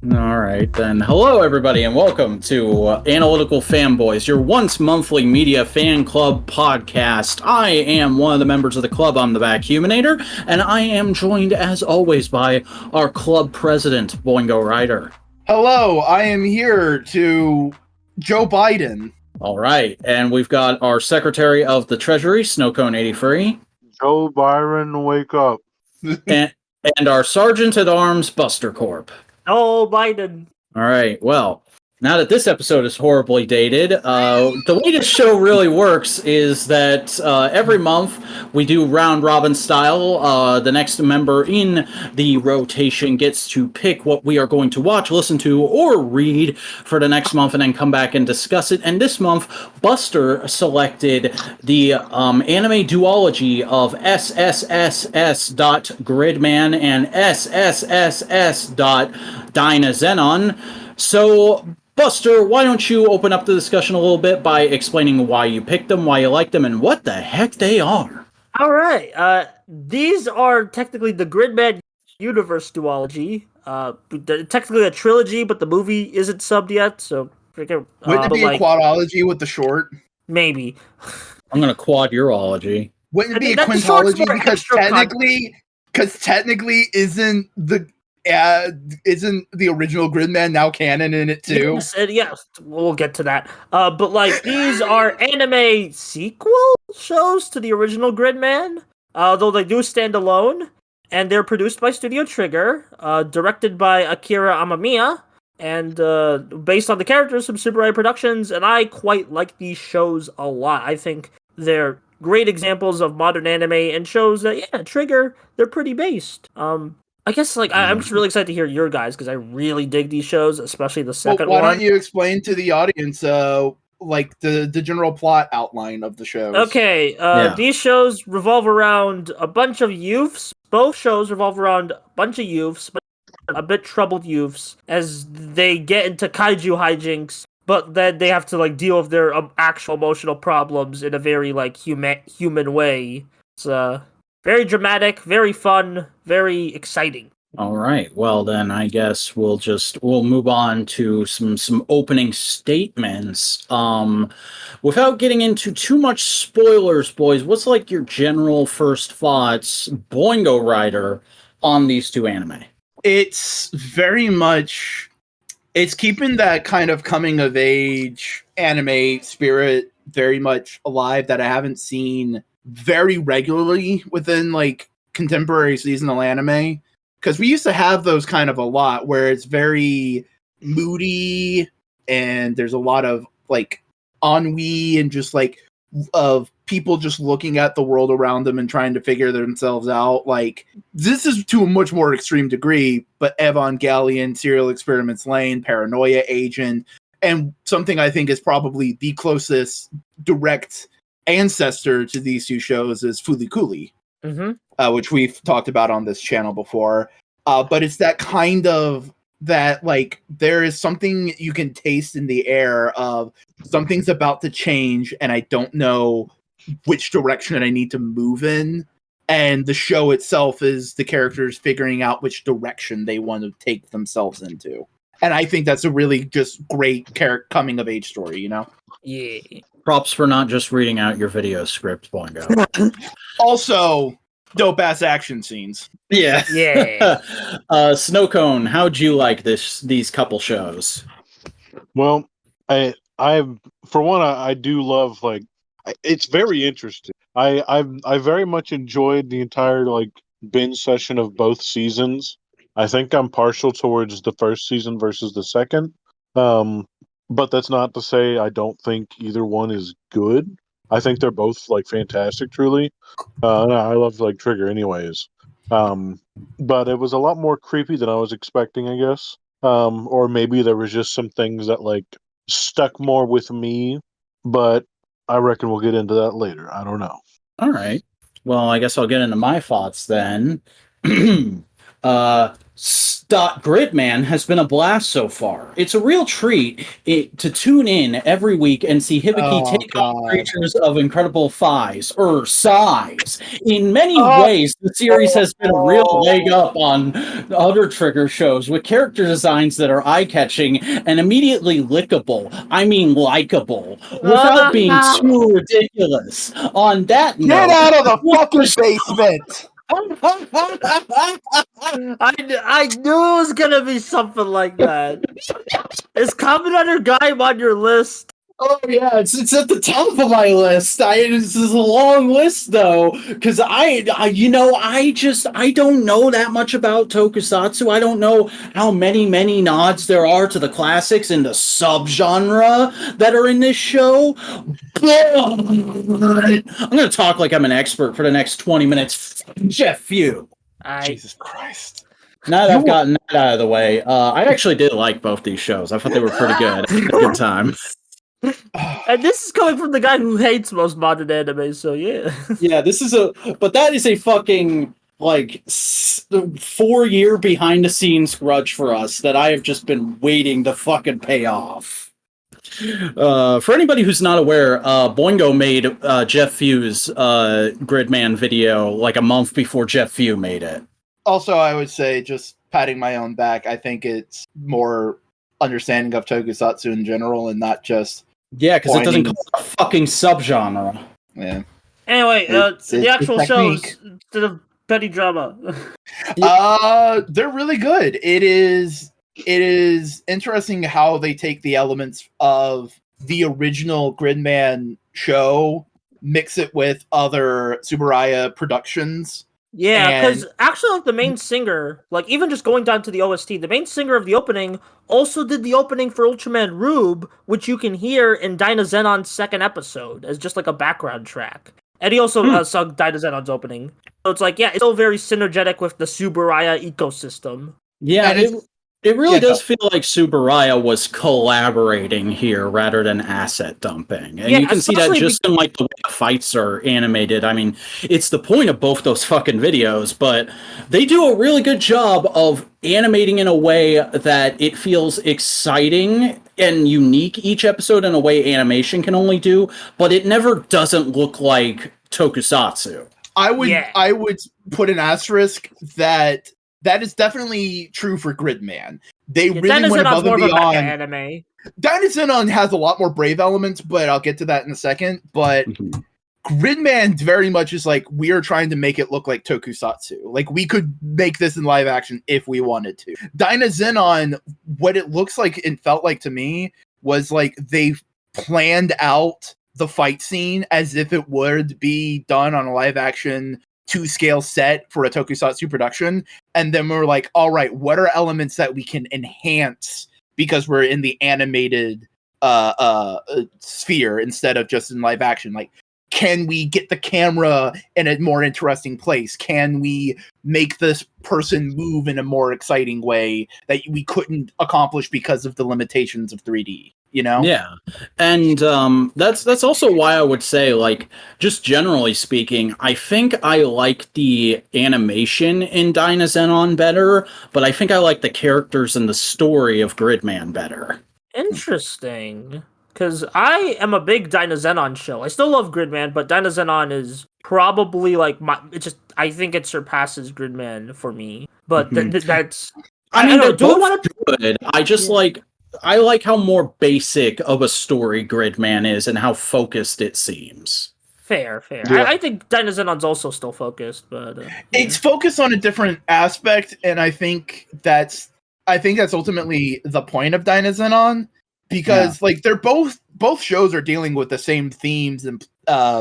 All right, then. Hello, everybody, and welcome to Analytical Fanboys, your once monthly media fan club podcast. I am one of the members of the club. I'm the Vacuuminator, and I am joined, as always, by our club president, Boingo Ryder. Hello, I am here to Joe Biden. All right, and we've got our Secretary of the Treasury, Snowcone83. Joe Byron, wake up. and our Sergeant at Arms, Buster Corp. Oh, Biden. All right, well, now that this episode is horribly dated, the way this show really works is that every month we do round robin style. The next member in the rotation gets to pick what we are going to watch, listen to, or read for the next month and then come back and discuss it. And this month, Buster selected the anime duology of SSSS.Gridman and SSSS.Dynazenon. So, Buster, why don't you open up the discussion a little bit by explaining why you picked them, why you like them, and what the heck they are? All right. These are technically the Gridman universe duology. Technically a trilogy, but the movie isn't subbed yet, so... Wouldn't it be a quadology with the short? Maybe. I'm going to quad urology. Wouldn't it be a quintology because technically isn't the original Gridman now canon in it too? Yes, we'll get to that. But like these are anime sequel shows to the original Gridman, though they do stand alone, and they're produced by Studio Trigger, directed by Akira Amamiya, and based on the characters from Super Eye Productions. And I quite like these shows a lot. I think they're great examples of modern anime and shows that Trigger, they're pretty based. I guess I'm just really excited to hear your guys because I really dig these shows, especially the second one. Why don't you explain to the audience the general plot outline of the shows? Okay, These shows revolve around a bunch of youths. Both shows revolve around a bunch of youths, but a bit troubled youths, as they get into kaiju hijinks, but then they have to deal with their actual emotional problems in a very human way. It's very dramatic, very fun, very exciting. All right. Well, then I guess we'll move on to some opening statements. Without getting into too much spoilers, boys, what's your general first thoughts, Boingo Rider, on these two anime? It's very much, it's keeping that kind of coming of age anime spirit very much alive that I haven't seen very regularly within contemporary seasonal anime, because we used to have those kind of a lot where it's very moody and there's a lot of ennui and just of people just looking at the world around them and trying to figure themselves out. This is to a much more extreme degree, but Evangelion, Serial Experiments Lain, Paranoia Agent, and something I think is probably the closest direct ancestor to these two shows is Fulikuli, which we've talked about on this channel before. But it's that kind of that there is something you can taste in the air of something's about to change and I don't know which direction I need to move in. And the show itself is the characters figuring out which direction they want to take themselves into. And I think that's a really just great coming of age story, Yeah. Props for not just reading out your video script, Boingo. Also, dope-ass action scenes. Yeah. Yeah. Snowcone, how'd you like these couple shows? Well, I for one, I do love it's very interesting. I very much enjoyed the entire binge session of both seasons. I think I'm partial towards the first season versus the second. But that's not to say I don't think either one is good. I think they're both fantastic, truly. And I love Trigger anyways. But it was a lot more creepy than I was expecting, I guess. Or maybe there was just some things that stuck more with me. But I reckon we'll get into that later. I don't know. All right. Well, I guess I'll get into my thoughts then. Gridman has been a blast so far. It's a real treat to tune in every week and see Hibiki take on creatures of incredible size. In many ways, the series has been a real leg up on other Trigger shows with character designs that are eye-catching and immediately lickable. I mean likable, without being too ridiculous. On that note, get out of the fucking basement. I knew it was gonna be something like that. Is Kamen Rider Gaim on your list? Oh yeah, it's at the top of my list. This is a long list though, because I don't know that much about Tokusatsu. I don't know how many nods there are to the classics and the subgenre that are in this show. But I'm gonna talk like I'm an expert for the next 20 minutes. Jeff Few. Jesus Christ. Now that I've gotten that out of the way, I actually did like both these shows. I thought they were pretty good. I had a good time. And this is coming from the guy who hates most modern anime, so yeah. Yeah, but that is a fucking, 4-year behind the scenes grudge for us that I have just been waiting to fucking pay off. For anybody who's not aware, Boingo made Jeff Few's Gridman video like a month before Jeff Few made it. Also, I would say, just patting my own back, I think it's more understanding of Tokusatsu in general and not just... Yeah, because it doesn't call it a fucking subgenre. Yeah. Anyway, the actual shows, the petty drama. They're really good. It is interesting how they take the elements of the original Gridman show, mix it with other Tsuburaya productions. Yeah, because actually, the main singer, even just going down to the OST, the main singer of the opening also did the opening for Ultraman Rube, which you can hear in Dynazenon's second episode as just a background track. And he also sung Dynazenon's opening. So it's it's still very synergetic with the Tsuburaya ecosystem. Yeah, it really does feel like Tsuburaya was collaborating here rather than asset dumping. And you can see that just in the way the fights are animated. I mean, it's the point of both those fucking videos, but they do a really good job of animating in a way that it feels exciting and unique each episode in a way animation can only do, but it never doesn't look like Tokusatsu. I would put an asterisk that is definitely true for Gridman. They really went above and beyond. Anime. Dynazenon has a lot more brave elements, but I'll get to that in a second. But Gridman very much is we are trying to make it look like Tokusatsu. We could make this in live action if we wanted to. Dynazenon, what it looks like and felt like to me was they planned out the fight scene as if it would be done on a live action 2-scale set for a Tokusatsu production, and then we're all right, what are elements that we can enhance because we're in the animated sphere instead of just in live action? Can we get the camera in a more interesting place? Can we make this person move in a more exciting way that we couldn't accomplish because of the limitations of 3D? Yeah, and that's also why I would say, just generally speaking, I think I like the animation in Dynazenon better, but I think I like the characters and the story of Gridman better. Interesting, because I am a big Dynazenon show. I still love Gridman, but Dynazenon is probably I think it surpasses Gridman for me. But that's... I mean, they're both good. I just I like how more basic of a story Gridman is and how focused it seems. Fair. Yeah. I think Dynazenon's also still focused, but it's focused on a different aspect, and I think that's ultimately the point of Dynazenon, because they're both shows are dealing with the same themes and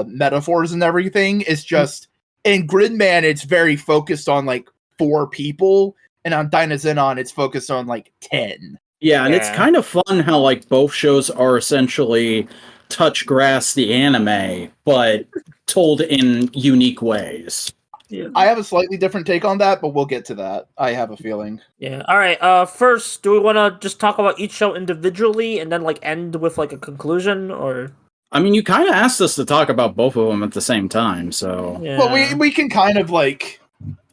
metaphors and everything. It's just in Gridman, it's very focused on 4 people, and on Dynazenon, it's focused on 10. Yeah, and it's kind of fun how both shows are essentially touch grass the anime, but told in unique ways. Yeah. I have a slightly different take on that, but we'll get to that. I have a feeling. Yeah. All right. First, do we want to just talk about each show individually and then end with a conclusion, or? I mean, you kind of asked us to talk about both of them at the same time, so. Yeah. Well, we can kind of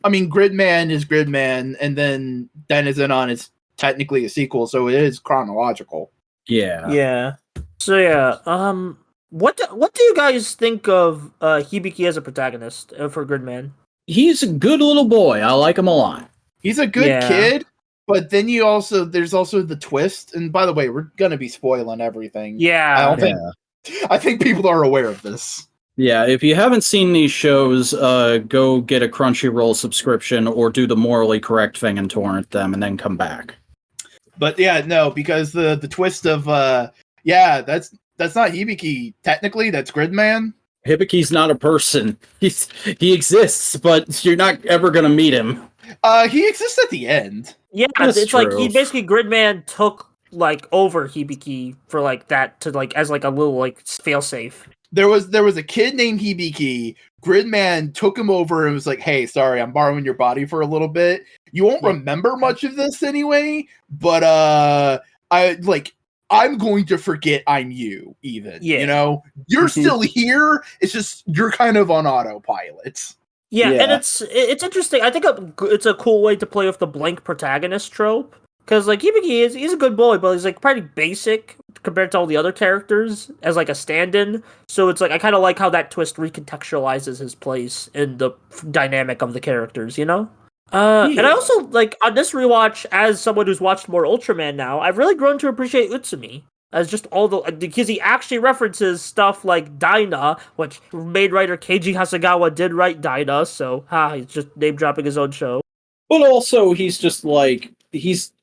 I mean, Gridman is Gridman, and then Dynazenon is technically a sequel, so it is chronological. Yeah. Yeah. So yeah, what do you guys think of Hibiki as a protagonist for Gridman? He's a good little boy. I like him a lot. He's a good kid, but then there's also the twist. And by the way, we're gonna be spoiling everything. Yeah. I think people are aware of this. Yeah, if you haven't seen these shows, go get a Crunchyroll subscription or do the morally correct thing and torrent them and then come back. But yeah, no, because the twist of that's not Hibiki. Technically, that's Gridman. Hibiki's not a person. He exists, but you're not ever gonna meet him. He exists at the end. Yeah, That's it's like true. he basically Gridman took like over Hibiki for like that to like as like a little like failsafe. There was a kid named Hibiki. Gridman took him over and was like, "Hey, sorry, I'm borrowing your body for a little bit. You won't remember much of this anyway, but I'm going to forget I'm you, even. Yeah. You know? You're still here. It's just you're kind of on autopilot." Yeah, Yeah. and it's interesting. I think it's a cool way to play with the blank protagonist trope. Because, like, Hibiki he's a good boy, but he's, like, pretty basic compared to all the other characters as, like, a stand-in. So it's, like, I kind of like how that twist recontextualizes his place in the dynamic of the characters, you know? And I also, like, on this rewatch, as someone who's watched more Ultraman now, I've really grown to appreciate Utsumi. As just all the... Because he actually references stuff like Dyna, which main writer Keiji Hasegawa did write Dyna, so, he's just name-dropping his own show. But also, he's just like...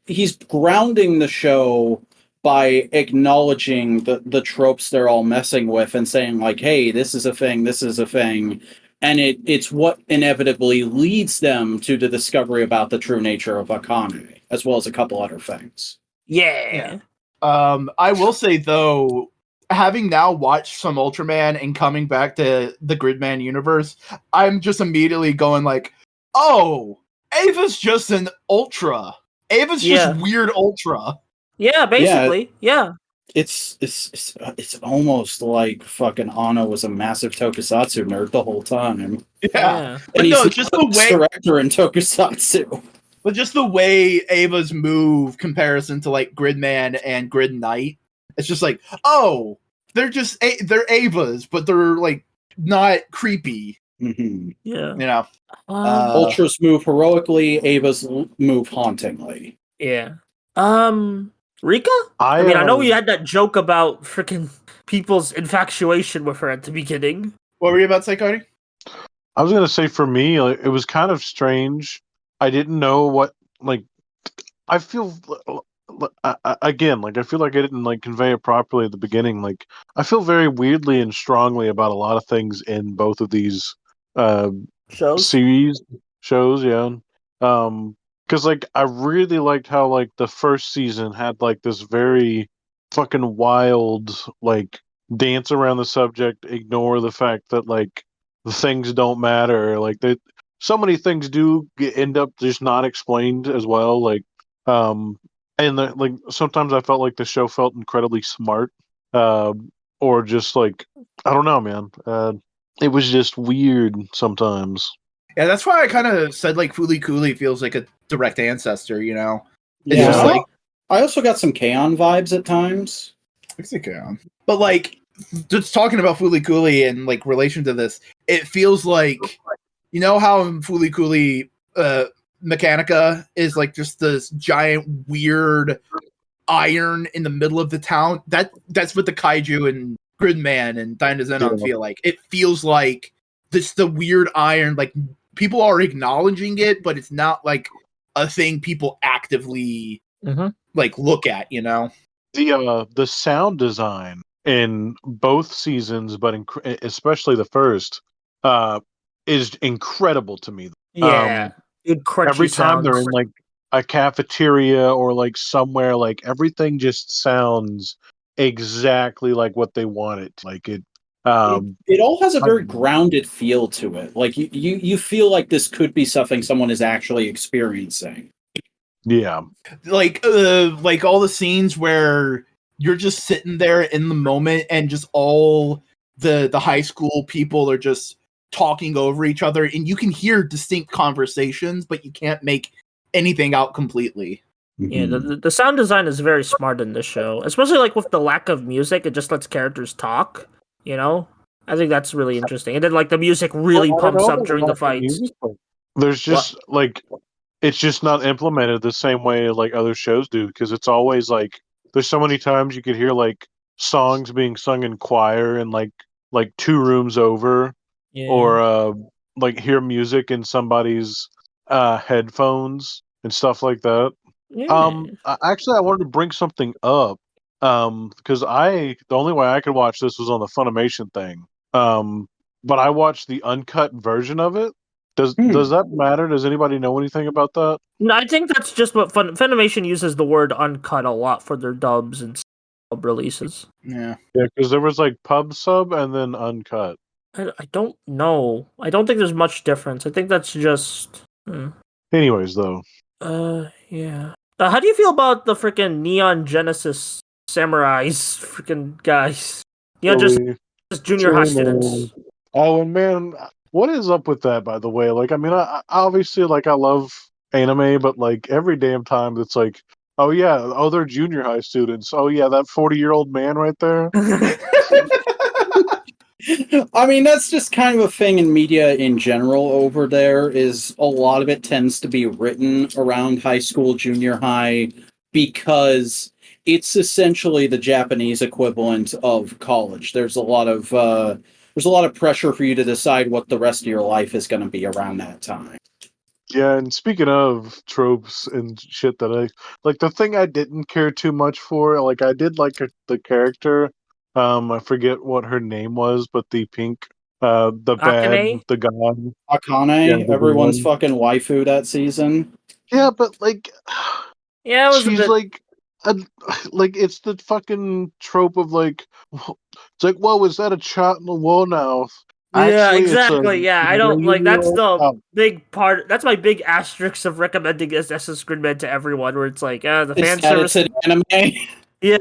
He's grounding the show by acknowledging the tropes they're all messing with and saying, like, hey, this is a thing, and it's what inevitably leads them to the discovery about the true nature of Akane, as well as a couple other things. Yeah. I will say, though, having now watched some Ultraman and coming back to the Gridman universe, I'm just immediately going like, oh, Ava's just an Ultra. Ava's just weird Ultra. Yeah, basically. Yeah. It's almost like fucking Anno was a massive Tokusatsu nerd the whole time. Yeah. And But he's no, just the way director in Tokusatsu. But just the way Ava's move comparison to like Gridman and Grid Knight, it's just like, oh, they're Avas, but they're like not creepy. Mm-hmm. Yeah. You know. Ultras move heroically, Ava's move hauntingly. Yeah. Rika? I I know you had that joke about freaking people's infatuation with her at the beginning. What were you about to say, Cody? I was gonna say for me, like, it was kind of strange. I didn't know what I feel again. Like I feel like I didn't like convey it properly at the beginning. Like I feel very weirdly and strongly about a lot of things in both of these shows. Yeah. Because like I really liked how like the first season had like this very fucking wild like dance around the subject, ignore the fact that like the things don't matter. Like so many things do end up just not explained as well. Like and like sometimes I felt like the show felt incredibly smart, or just like I don't know, man. It was just weird sometimes. Yeah, that's why I kind of said like Fooly Cooley feels like a direct ancestor, you know? It's Yeah. just like I also got some K-On! Vibes at times. it's a K-On! But like just talking about Fooly Cooley and like relation to this, it feels like you know how in Fooly Cooley Mechanica is like just this giant weird iron in the middle of the town. That's what the kaiju and Gridman and Dynazenon feel like. It feels like the weird iron, like people are acknowledging it, but it's not like a thing people actively like look at, you know? The sound design in both seasons, but especially the first, is incredible to me. Yeah. Every time they're in like a cafeteria or like somewhere, like everything just sounds exactly like what they want it. Like it all has a very grounded feel to it. Like you feel like this could be something someone is actually experiencing. Yeah. Like all the scenes where you're just sitting there in the moment and just all the high school people are just talking over each other, and you can hear distinct conversations, but you can't make anything out completely. Yeah, the sound design is very smart in this show, especially like with the lack of music. It just lets characters talk. You know, I think that's really interesting. And then like the music really Well, I don't pumps know up during the about fights. music, but there's just like it's just not implemented the same way like other shows do, because it's always like there's so many times you could hear like songs being sung in choir and like 2 rooms over, Yeah. or like hear music in somebody's headphones and stuff like that. Yeah. Actually, I wanted to bring something up, because the only way I could watch this was on the Funimation thing. But I watched the uncut version of it. Does that matter? Does anybody know anything about that? No, I think that's just what Funimation uses the word uncut a lot for their dubs and sub releases. Yeah. Yeah, because there was like pub sub and then uncut. I don't know. I don't think there's much difference. I think that's just. Anyways, though. Yeah. How do you feel about the freaking Neon Genesis Samurais freaking guys? Neon Genesis junior high students. Oh, and man, what is up with that, by the way? Like, I mean, I obviously, like, I love anime, but, like, every damn time it's like, oh, yeah, oh, they're junior high students. Oh, yeah, that 40-year-old man right there. I mean, that's just kind of a thing in media in general over there, is a lot of it tends to be written around high school, junior high, because it's essentially the Japanese equivalent of college. There's a lot of pressure for you to decide what the rest of your life is going to be around that time. Yeah, and speaking of tropes and shit that like, the thing I didn't care too much for, like, I did like the character. I forget what her name was, but the pink, the Akane? the god. Akane, Yeah, the everyone's god. fucking waifu that season. Yeah, but like, Yeah, it was she's like, like it's the fucking trope of like, it's like, whoa, is that a shot in the wall now? Yeah, Actually, it's exactly. Yeah, I don't like. That's the Oh. big part. That's my big asterisk of recommending SSS.Gridman to everyone. Where it's like, the fan service. It's an anime. Yeah.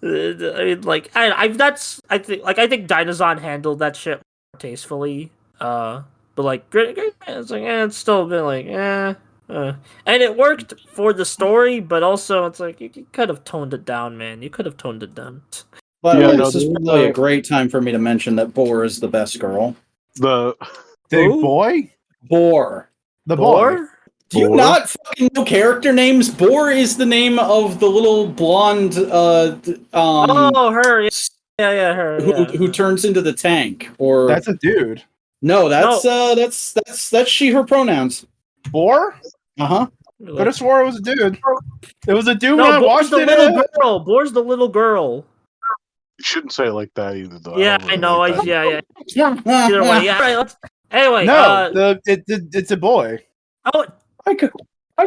I mean, like, I think Dynazenon handled that shit tastefully. But like, it's like, it's still been like, and it worked for the story, but also it's like you could have toned it down, man. You could have toned it down. By the way, this is probably a great time for me to mention that Boar is the best girl. The Who? boy? Boar. The boy. Boar? Do you not fucking know character names? Boar is the name of the little blonde Oh, her. Yeah, her. who turns into the tank. Or That's a dude. no, that's she, her pronouns. Boar? Uh-huh. Could have swore it was a dude. It was a dude No, when I Boar's watched the it. little girl. Boar's the little girl. You shouldn't say it like that either, though. Yeah, don't I know. like that. Yeah. Either way, yeah. Right, anyway, No, it's a boy. oh, I could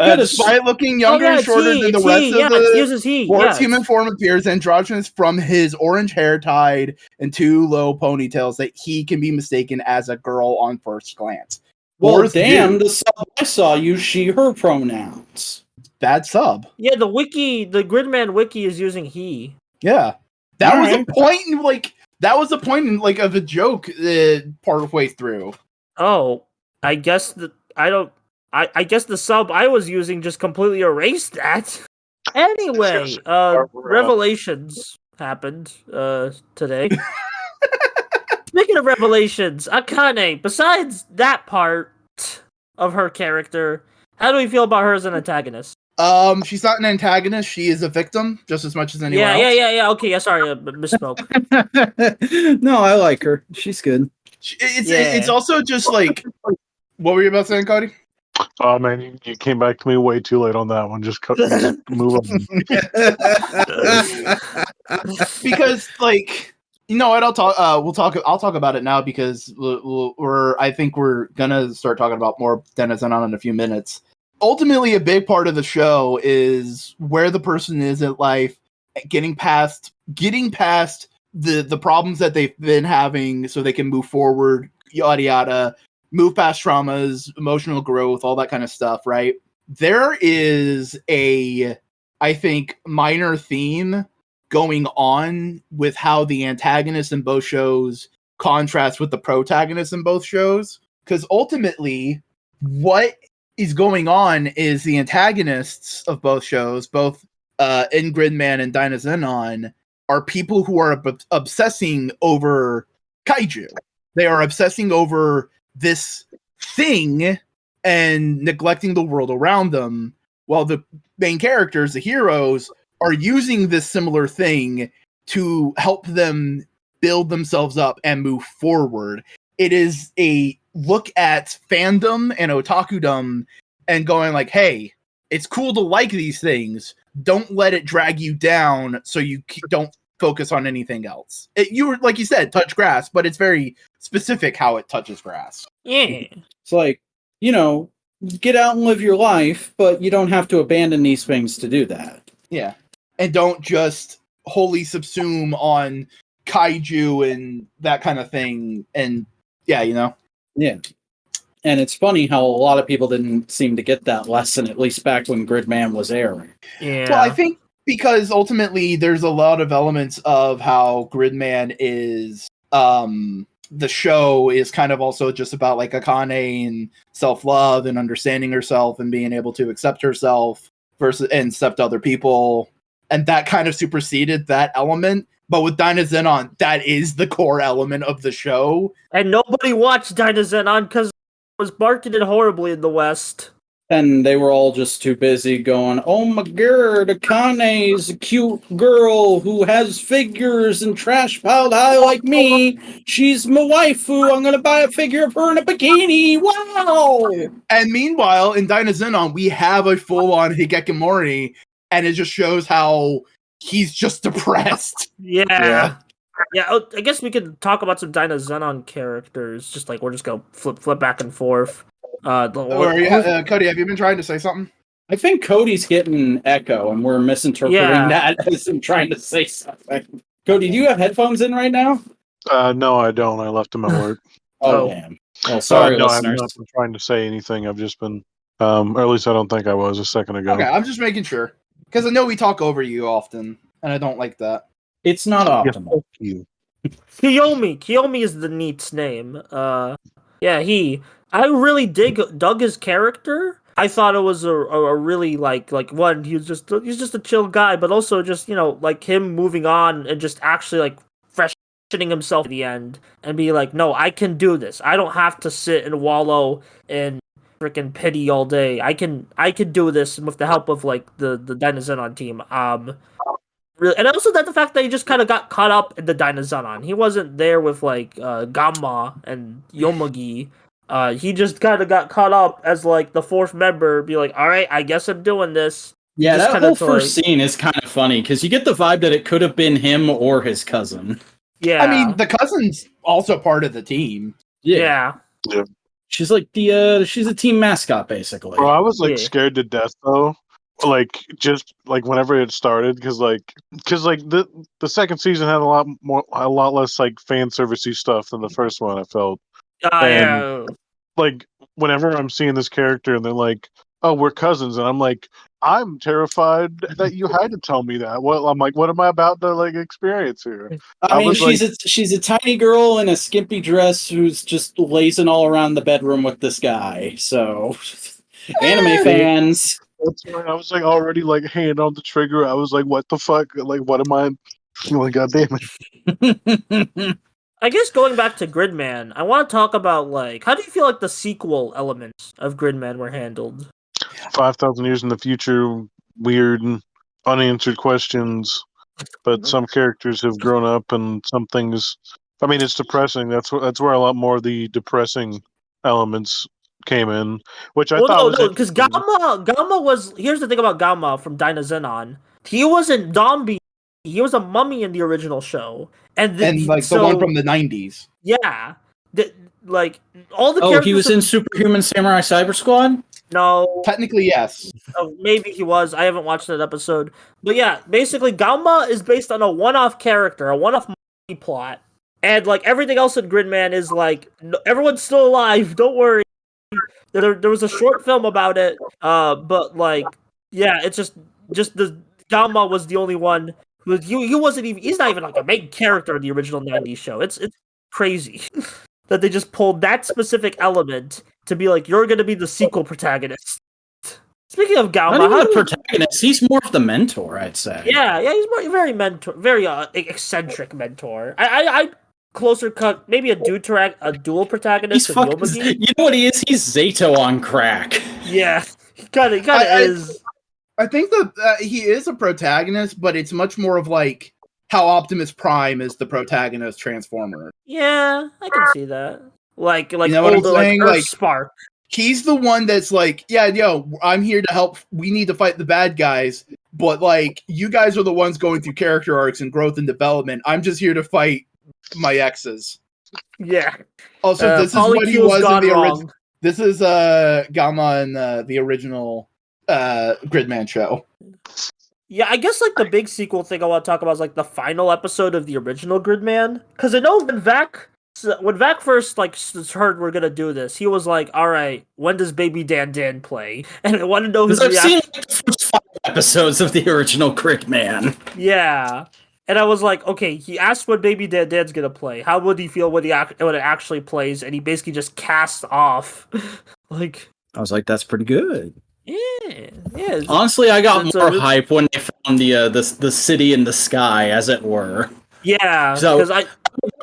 have Despite looking younger yeah, and shorter he, than the it's rest he, of yeah, the it uses he. Boar's Yeah, human form appears androgynous from his orange hair tied and 2 low ponytails that he can be mistaken as a girl on first glance. well, Boar's damn, dude. the sub I saw use she, her pronouns. Bad sub. yeah. The Gridman wiki is using he. Yeah. That was Alright. a point in of a joke part way through. Oh, I guess I guess the sub I was using just completely erased that. Anyway, revelations happened today. Speaking of revelations, Akane, besides that part of her character, how do we feel about her as an antagonist? She's not an antagonist. She is a victim just as much as anyone else. Yeah. Okay, yeah, sorry, misspoke. No, I like her. She's good. It's also just like, what were you about saying, Cody? Oh man, you came back to me way too late on that one. Just move on. Because, like, you know what? I'll talk about it now because I think we're gonna start talking about more Dynazenon in a few minutes. Ultimately, a big part of the show is where the person is in life, getting past the problems that they've been having, so they can move forward. Yada yada. Move past traumas, emotional growth, all that kind of stuff, right? There is I think, minor theme going on with how the antagonists in both shows contrast with the protagonists in both shows. Because ultimately, what is going on is the antagonists of both shows, both in Gridman and Dynazenon, are people who are obsessing over kaiju. They are obsessing over this thing and neglecting the world around them, while the main characters, the heroes, are using this similar thing to help them build themselves up and move forward. It is a look at fandom and otakudom and going like, hey, it's cool to like these things. Don't let it drag you down so you don't focus on anything else. You like you said, touch grass, but it's very specific how it touches grass. Yeah. It's like, get out and live your life, but you don't have to abandon these things to do that. Yeah. And don't just wholly subsume on kaiju and that kind of thing. And yeah. Yeah. And it's funny how a lot of people didn't seem to get that lesson, at least back when Gridman was airing. Yeah. Well, I think because ultimately there's a lot of elements of how Gridman is, the show is kind of also just about like Akane and self-love and understanding herself and being able to accept herself and accept other people. And that kind of superseded that element. But with Dynazenon, that is the core element of the show. And nobody watched Dynazenon because it was marketed horribly in the West. And they were all just too busy going, oh my god, Akane's a cute girl who has figures and trash piled high like me. She's my waifu. I'm going to buy a figure of her in a bikini. Wow! And meanwhile, in Dynazenon, we have a full-on Higekimori, and it just shows how he's just depressed. Yeah. Yeah, I guess we could talk about some Dynazenon characters. Just like we're just going to flip back and forth. Cody, have you been trying to say something? I think Cody's getting echo, and we're misinterpreting that as him trying to say something. Cody, do you have headphones in right now? No, I don't. I left them at work. Oh, damn. Well, sorry, no, listeners. I've not been trying to say anything. I've just been, or at least I don't think I was a second ago. Okay, I'm just making sure. Because I know we talk over you often, and I don't like that. It's not optimal. You. Kiyomi is the neat's name. I really dug his character. I thought it was a really like one. He's just a chill guy, but also just like him moving on and just actually like freshening himself at the end and be like, no, I can do this. I don't have to sit and wallow in freaking pity all day. I can do this with the help of like the Dynazenon team. Really, and also the fact that he just kind of got caught up in the Dynazenon. He wasn't there with like Gamma and Yomugi. He just kind of got caught up as like the fourth member, be like, all right, I guess I'm doing this. Yeah, just that whole first scene is kind of funny because you get the vibe that it could have been him or his cousin. Yeah, I mean, the cousin's also part of the team. Yeah. She's like she's a team mascot basically. Well, I was like scared to death though. Like just like whenever it started, because the second season had a lot less like fan servicey stuff than the first one. I felt. Like whenever I'm seeing this character and they're like, "Oh, we're cousins," and I'm like, I'm terrified that you had to tell me that. Well, I'm like, what am I about to like experience here? I mean, she's a tiny girl in a skimpy dress who's just lazing all around the bedroom with this guy. So, anime fans. That's right. I was like already like hand on the trigger. I was like, what the fuck? Like, what am I? Like, God damn it. I guess going back to Gridman, I want to talk about like how do you feel like the sequel elements of Gridman were handled? 5,000 years in the future, weird, unanswered questions, but some characters have grown up, and some things. I mean, it's depressing. That's where a lot more of the depressing elements came in, which I thought was because Gamma was. Here's the thing about Gamma from Dynazenon. He wasn't Dombey. He was a mummy in the original show, and the one from the 90s. Yeah, like all the. Oh, he was in Superhuman Samurai Cyber Squad. No, technically yes. Oh, maybe he was. I haven't watched that episode, but yeah, basically, Gamma is based on a one-off character, a one-off plot, and like everything else in Gridman is like everyone's still alive. Don't worry. There was a short film about it, but like, yeah, it's just the Gamma was the only one. He wasn't even. He's not even like a main character in the original '90s show. It's crazy that they just pulled that specific element to be like, you're going to be the sequel protagonist. Speaking of Galma, Not even how the do we... protagonist. He's more of the mentor, I'd say. Yeah, he's very eccentric mentor. I closer cut maybe a dual protagonist He's with fucking. Yomagi. You know what he is? He Zato on crack. Yeah, he kind of is. I think that he is a protagonist, but it's much more of like how Optimus Prime is the protagonist Transformer. Yeah, I can see that. Like You know what I'm older, like saying? Earth Like- Spark. He's the one that's like, yeah, yo, I'm here to help. We need to fight the bad guys, but like, you guys are the ones going through character arcs and growth and development. I'm just here to fight my exes. Yeah. Also, this is what he Polycule's was in gone the original. wrong. This is Gamma in the original Gridman show. Yeah, I guess like the big sequel thing I want to talk about is like the final episode of the original Gridman. Because I know when Vac first like heard we're gonna do this, he was like, "All right, when does Baby Dan play?" And I want to know his Because I've reaction. seen like, the first 5 episodes of the original Gridman. Yeah, and I was like, "Okay." He asked when Baby Dan's gonna play. How would he feel when when it actually plays? And he basically just cast off. Like, I was like, that's pretty good. yeah. Honestly, I got It's more a- hype when they found the city in the sky, as it were. Yeah, So- because I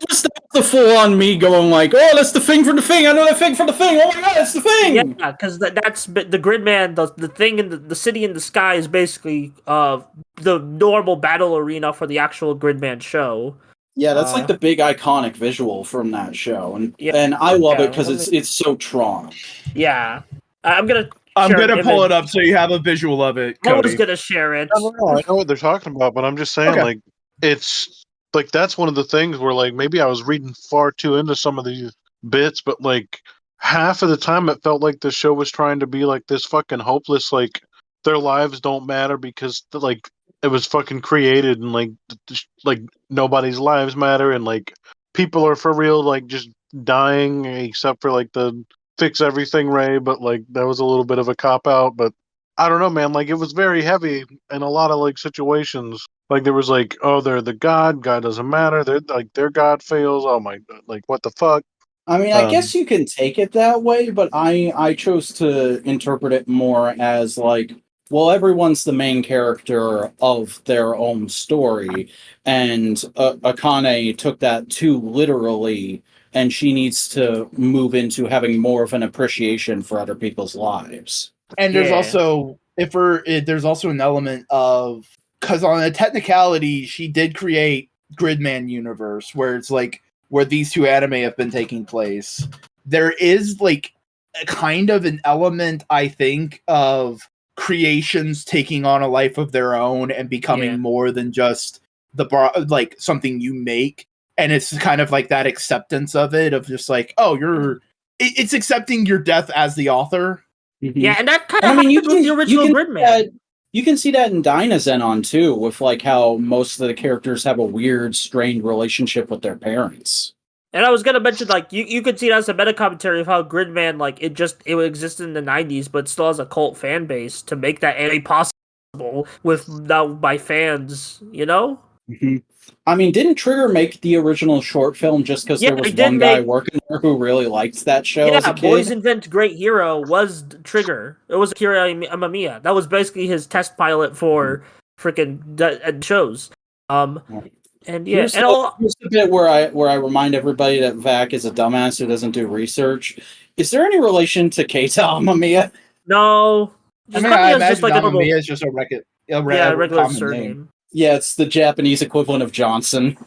Just the full-on me going like, oh, that's the thing from the thing. I know that thing from the thing. Oh my god, it's the thing. Yeah, because that's the Gridman. The thing in the city in the sky is basically the normal battle arena for the actual Gridman show. Yeah, that's like the big iconic visual from that show, and I love it because it's so Tron. Yeah, I'm gonna pull it up so you have a visual of it. I was Cody. gonna share it. I don't know. I know what they're talking about, but I'm just saying, Okay. like, it's like that's one of the things where, like, maybe I was reading far too into some of these bits, but like half of the time it felt like the show was trying to be like this fucking hopeless, like their lives don't matter because like it was fucking created and like nobody's lives matter and like people are for real like just dying except for like the fix everything Ray, but like that was a little bit of a cop out, but I don't know, man. Like, it was very heavy in a lot of like situations. Like, there was like, oh, they're the god. God doesn't matter. They're like their god fails. Oh my, like what the fuck? I mean, I guess you can take it that way, but I chose to interpret it more as like, well, everyone's the main character of their own story, and Akane took that too literally, and she needs to move into having more of an appreciation for other people's lives. And there's Yeah. also there's also an element of, because on a technicality, she did create Gridman universe where it's like where these two anime have been taking place. There is like a kind of an element, I think, of creations taking on a life of their own and becoming more than just like something you make. And it's kind of like that acceptance of it, of just like, oh, it's accepting your death as the author. Yeah, and that kind of I mean, happened with the original Gridman. You can see that in Dynazenon too, with like how most of the characters have a weird, strained relationship with their parents. And I was gonna mention, like, you could see it as a meta commentary of how Gridman, like, it existed in the 90s, but still has a cult fan base to make that anime possible with now by fans, you know? Mm-hmm. I mean, didn't Trigger make the original short film just because there was one guy working there who really liked that show as a kid? Boys Invent Great Hero was Trigger. It was Akira Amamiya. That was basically his test pilot for freaking shows. And yeah, here's the bit where I remind everybody that Vac is a dumbass who doesn't do research. Is there any relation to Keita Amamiya? No. I mean, I imagine Amamiya is just a regular common surname. name. Yeah, it's the Japanese equivalent of Johnson.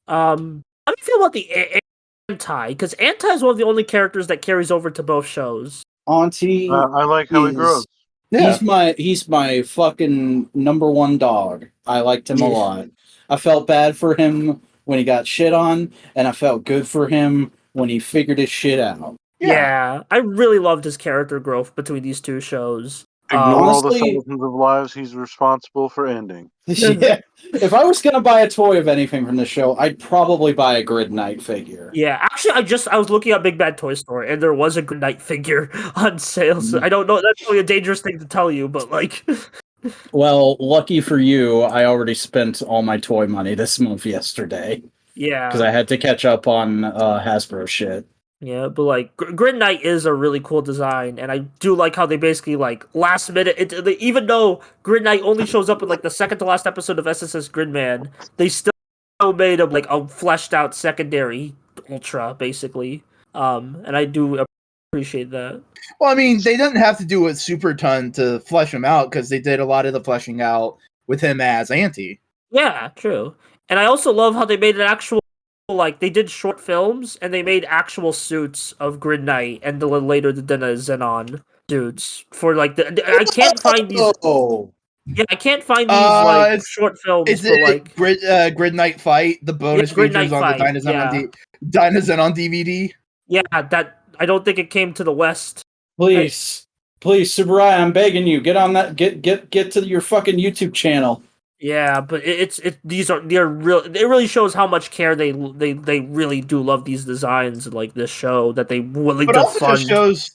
How do you feel about the Anti? Because Anti is one of the only characters that carries over to both shows. Auntie, I like how he grows. Yeah. He's my fucking number one dog. I liked him a lot. I felt bad for him when he got shit on, and I felt good for him when he figured his shit out. Yeah, I really loved his character growth between these two shows. Ignore all the honestly- thousands of lives he's responsible for ending. Yeah. If I was gonna buy a toy of anything from the show, I'd probably buy a Grid Knight figure. Yeah, actually, I was looking at Big Bad Toy Store, and there was a Good Night figure on sale. So I don't know. That's probably a dangerous thing to tell you, but like, Well, lucky for you, I already spent all my toy money this month yesterday. Yeah. because I had to catch up on Hasbro shit. Yeah, but like Grid Knight is a really cool design, and I do like how they basically like last minute. Even though Grid Knight only shows up in like the second to last episode of SSS Gridman, they still made him like a fleshed out secondary Ultra basically. And I do appreciate that. Well, I mean, they didn't have to do a super ton to flesh him out because they did a lot of the fleshing out with him as Auntie. Yeah, true. And I also love how they made an actual like they did short films and they made actual suits of Grid Knight and later the Dynazenon dudes for like I can't find these. Oh, Yeah, I can't find these like short films. Is for, it like Grid Night Fight? The bonus Grid features Night on Fight, the Dynazenon DVD. Yeah, that I don't think it came to the West. please, Subarai, I'm begging you, get on that. Get to your fucking YouTube channel. Yeah, but they're real. It really shows how much care they really do love these designs and like this show that they really. But also just shows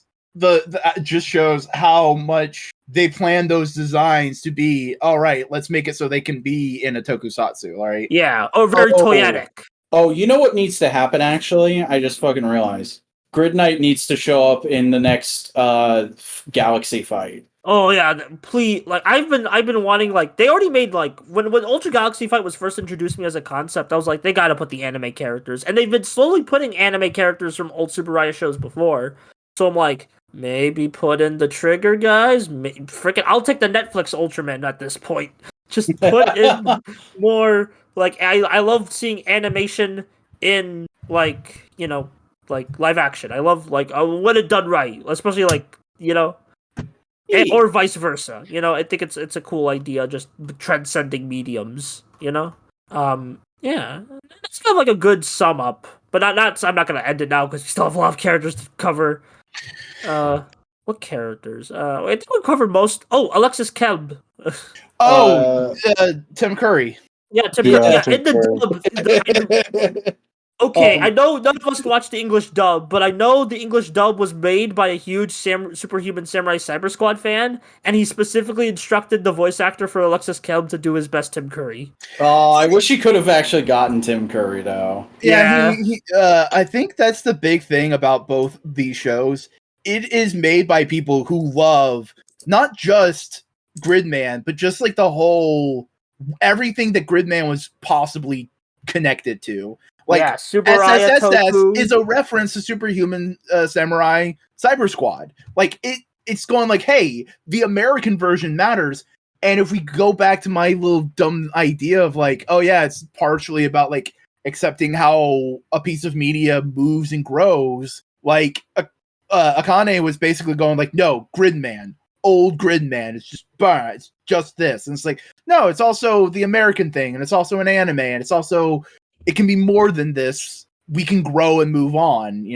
just shows how much they plan those designs to be. All right, let's make it so they can be in a tokusatsu. All right. Yeah, or very toyetic. Oh, you know what needs to happen? Actually, I just fucking realized Grid Knight needs to show up in the next Galaxy fight. Oh yeah, please! Like I've been wanting like they already made like when Ultra Galaxy Fight was first introduced to me as a concept, I was like they got to put the anime characters, and they've been slowly putting anime characters from old Super Raya shows before. So I'm like maybe put in the Trigger guys. Freaking, I'll take the Netflix Ultraman at this point. Just put in more like I love seeing animation in like like live action. I love like when it done right, especially like or vice versa. I think it's a cool idea, just transcending mediums. Yeah, it's kind of like a good sum up, but not. I'm not gonna end it now because we still have a lot of characters to cover. What characters? I think we covered most. Oh, Alexis Kelb. Tim Curry. Yeah, Tim Curry. Yeah, in the dub. Okay, I know none of us watched the English dub, but I know the English dub was made by a huge Superhuman Samurai Cyber Squad fan, and he specifically instructed the voice actor for Alexis Kelb to do his best Tim Curry. Oh, I wish he could have actually gotten Tim Curry, though. Yeah, I think that's the big thing about both these shows. It is made by people who love not just Gridman, but just like the whole everything that Gridman was possibly connected to. Like SSSS is a reference to Superhuman Samurai Cyber Squad. Like it's going like, hey, the American version matters. And if we go back to my little dumb idea of like, oh yeah, it's partially about like accepting how a piece of media moves and grows. Like Akane was basically going like, no, Gridman, old Gridman, it's just this. And it's like, no, it's also the American thing, and it's also an anime, and it's also it can be more than this. We can grow and move on,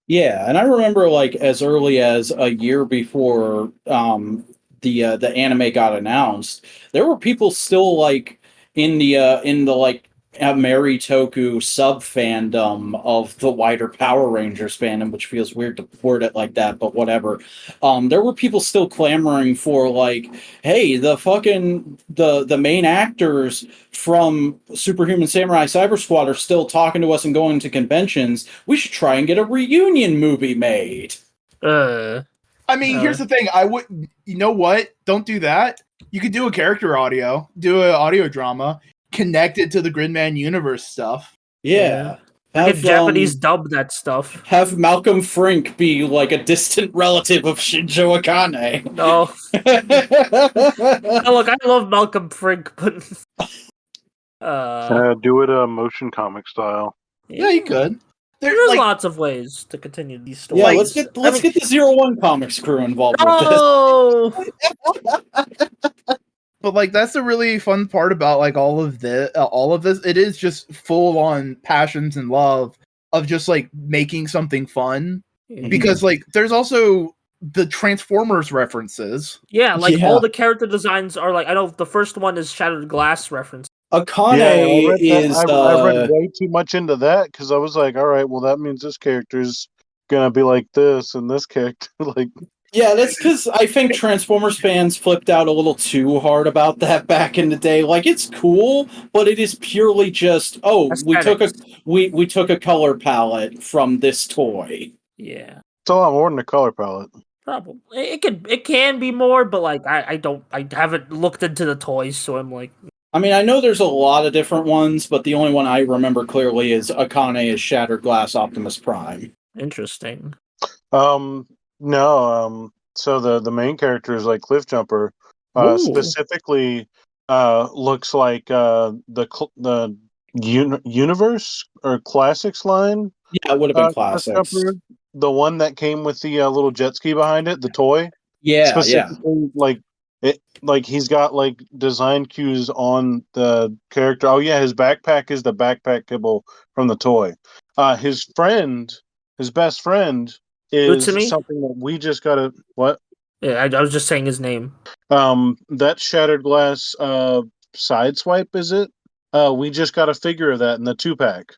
Yeah, and I remember like as early as a year before the anime got announced, there were people still like in the like Mary Toku sub fandom of the wider Power Rangers fandom, which feels weird to word it like that, but whatever. There were people still clamoring for like, hey, the fucking the main actors from Superhuman Samurai Cyber Squad are still talking to us and going to conventions. We should try and get a reunion movie made. I mean, here's the thing. You know what? Don't do that. You could do a character audio, do an audio drama, connected to the Gridman universe stuff. Yeah. Have Japanese dub that stuff. Have Malcolm Frink be like a distant relative of Shinjo Akane. No. Look, I love Malcolm Frink, but do it motion comic style. Yeah, you could. There's lots of ways to continue these stories. Yeah, let's get the 01 Comics crew involved with this. But like that's the really fun part about like all of this. It is just full on passions and love of just like making something fun. Because like there's also the Transformers references. Yeah, like all the character designs are like I know the first one is Shattered Glass reference. Akane is. I read way too much into that because I was like, all right, well that means this character's gonna be like this, and this character like. Yeah, that's because I think Transformers fans flipped out a little too hard about that back in the day. Like, it's cool, but it is purely just, Aesthetics. we took a color palette from this toy. Yeah. It's a lot more than a color palette. Probably it can be more, but like I haven't looked into the toys, so I'm like, I mean, I know there's a lot of different ones, but the only one I remember clearly is Akane as Shattered Glass Optimus Prime. interesting. No. So the main character is like Cliffjumper. Ooh. Specifically, looks like the universe or classics line. Yeah, it would have been classics. Cliffjumper, the one that came with the little jet ski behind it, the toy. Yeah, Specifically, like it, like he's got like design cues on the character. Oh yeah, his backpack is the backpack kibble from the toy. His best friend, is Utsumi? something that we just gotta what? Yeah, I was just saying his name. That Shattered Glass Sideswipe, is it? We just got a figure of that in the 2-pack.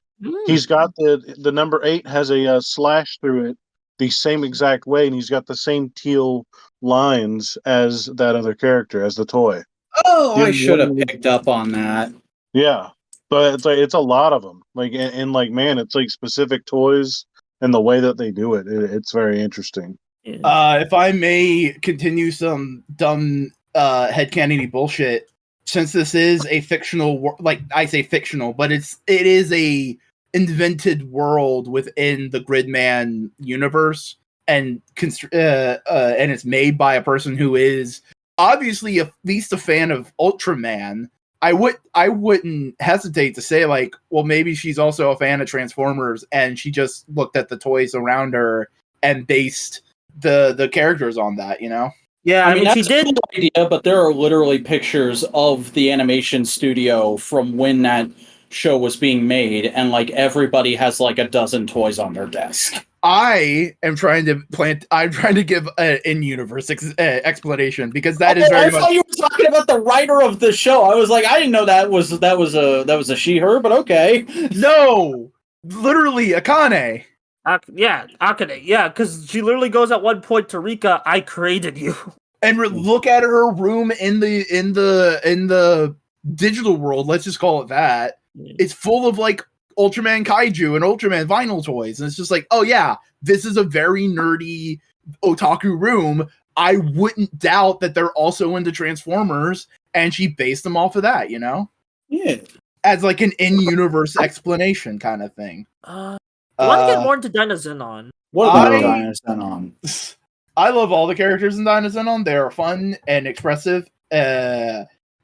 He's got the number 8 has a slash through it the same exact way, and he's got the same teal lines as that other character, as the toy. Oh, I Yeah, should have yeah. picked up on that. Yeah, but it's a lot of them. Like and like man, it's like specific toys and the way that they do it. It's very interesting. If I may continue some dumb headcanon bullshit, since this is a fictional, like I say fictional, but it is a invented world within the Gridman universe, and it's made by a person who is obviously at least a fan of Ultraman. I wouldn't hesitate to say, like, well, maybe she's also a fan of Transformers, and she just looked at the toys around her and based the characters on that, you know? Yeah, I mean she that's a did. cool idea, but there are literally pictures of the animation studio from when that show was being made, and like everybody has like a dozen toys on their desk. I am trying to I'm trying to give an in-universe explanation, because that is very I much. thought you were talking about the writer of the show. I was like, I didn't know that was a she/her, but okay. No, literally Akane. Akane. Yeah, because she literally goes at one point to Rika, "I created you." And look at her room in the digital world. Let's just call it that. It's full of like Ultraman kaiju and Ultraman vinyl toys, and it's just like, oh yeah, this is a very nerdy otaku room. I wouldn't doubt that they're also into Transformers, and she based them off of that, you know? Yeah. As like an in-universe explanation kind of thing. I want to get more into Dynazenon. What about Dynazenon? I love all the characters in Dynazenon. They are fun and expressive.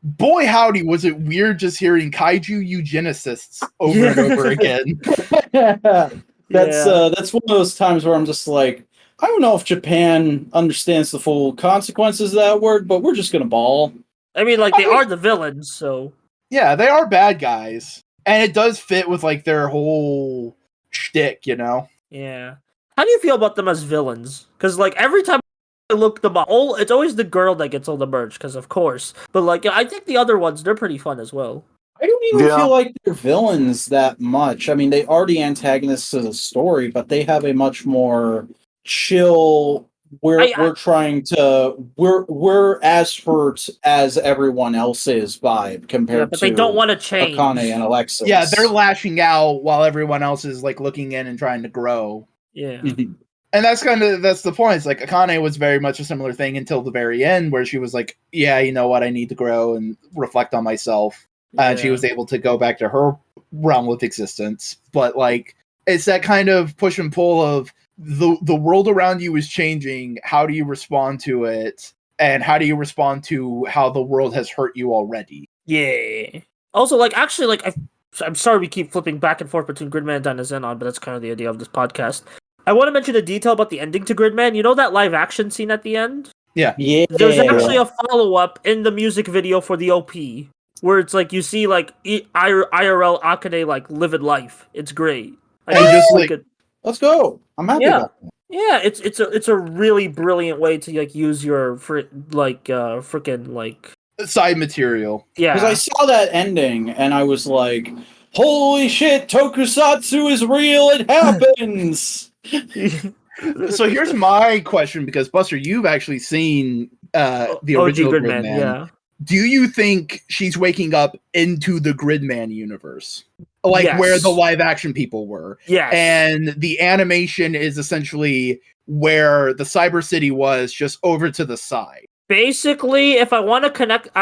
Boy, howdy, was it weird just hearing kaiju eugenicists over and over again. That's one of those times where I'm just like, I don't know if Japan understands the full consequences of that word, but we're just gonna bawl. I mean, like, they are the villains, so... Yeah, they are bad guys. And it does fit with, like, their whole shtick, you know? Yeah. How do you feel about them as villains? Because, like, every time I look them up, it's always the girl that gets all the merch, because of course. But, like, I think the other ones, they're pretty fun as well. I don't even feel like they're villains that much. I mean, they are the antagonists of the story, but they have a much more chill... We're trying to we're as hurt as everyone else is vibe compared but to they don't want to change. Akane and Alexis. Yeah, they're lashing out while everyone else is like looking in and trying to grow. Yeah. And that's the point. It's like Akane was very much a similar thing until the very end, where she was like, yeah, you know what, I need to grow and reflect on myself. And she was able to go back to her realm of existence. But like, it's that kind of push and pull of the world around you is changing. How do you respond to it? And how do you respond to how the world has hurt you already? Yeah. Also, like, actually, like, I'm sorry we keep flipping back and forth between Gridman and Dynazenon, but that's kind of the idea of this podcast. I want to mention a detail about the ending to Gridman. You know that live action scene at the end? Yeah. There's actually a follow-up in the music video for the OP, where it's like, you see, like, IRL Akane, like, living life. It's great. Let's go. I'm happy about that. Yeah, it's a really brilliant way to like use your freaking like side material. Yeah, because I saw that ending and I was like, "Holy shit, Tokusatsu is real! It happens." So here's my question, because Buster, you've actually seen the OG original Gridman, Gridman. yeah. Do you think she's waking up into the Gridman universe? Like Yes. where the live action people were? Yes. And the animation is essentially where the Cyber City was, just over to the side. Basically, if I want to connect,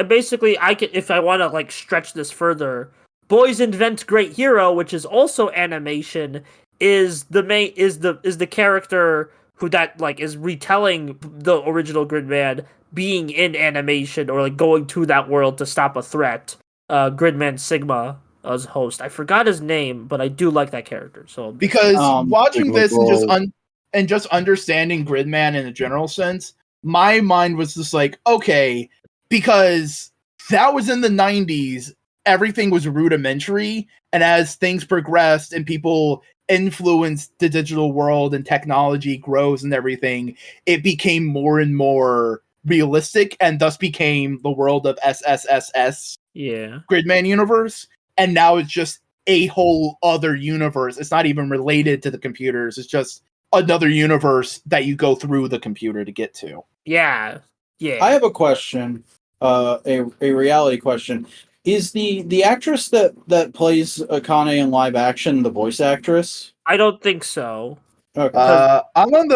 basically I can. If I want to like stretch this further, Boys Invent Great Hero, which is also animation, is the character who that like is retelling the original Gridman being in animation or like going to that world to stop a threat. Gridman Sigma as host. I forgot his name, but I do like that character. So Because watching Sigma this Gold. and just understanding Gridman in a general sense, my mind was just like, okay, because that was in the 90s, everything was rudimentary, and as things progressed and people influenced the digital world and technology grows and everything, it became more and more realistic, and thus became the world of SSSS yeah. Gridman universe. And now it's just a whole other universe. It's not even related to the computers. It's just another universe that you go through the computer to get to. Yeah. I have a question, a reality question. Is the actress that plays Akane in live action the voice actress? I don't think so. Okay. I'm on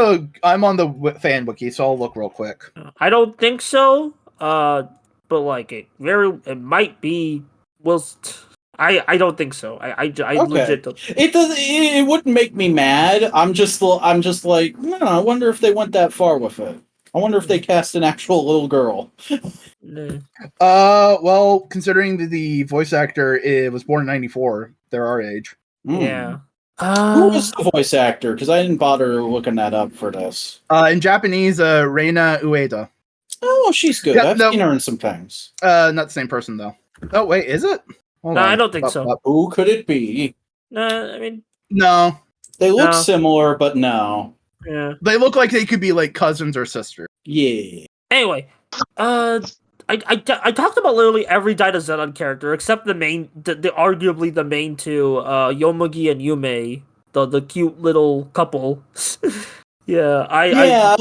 the fan wiki, so I'll look real quick. I don't think so. But like it might be. I don't think so. I Okay. legit don't. It does. It wouldn't make me mad. I'm just like, I wonder if they went that far with it. I wonder if they cast an actual little girl. Nah. Well, considering the voice actor was born in '94, they're our age. Yeah. Who was the voice actor? Because I didn't bother looking that up for this. In Japanese, Reina Ueda. Oh, she's good. Yeah, I've no. seen her in some things. Not the same person though. Oh wait, is it? Hold No, on. I don't think so. Who could it be? Nah, I mean, No, They look No. similar, but no. yeah. they look like they could be like cousins or sisters. Yeah. Anyway, I talked about literally every Dynazenon character except the arguably the main two, Yomugi and Yume, the cute little couple. Yeah, I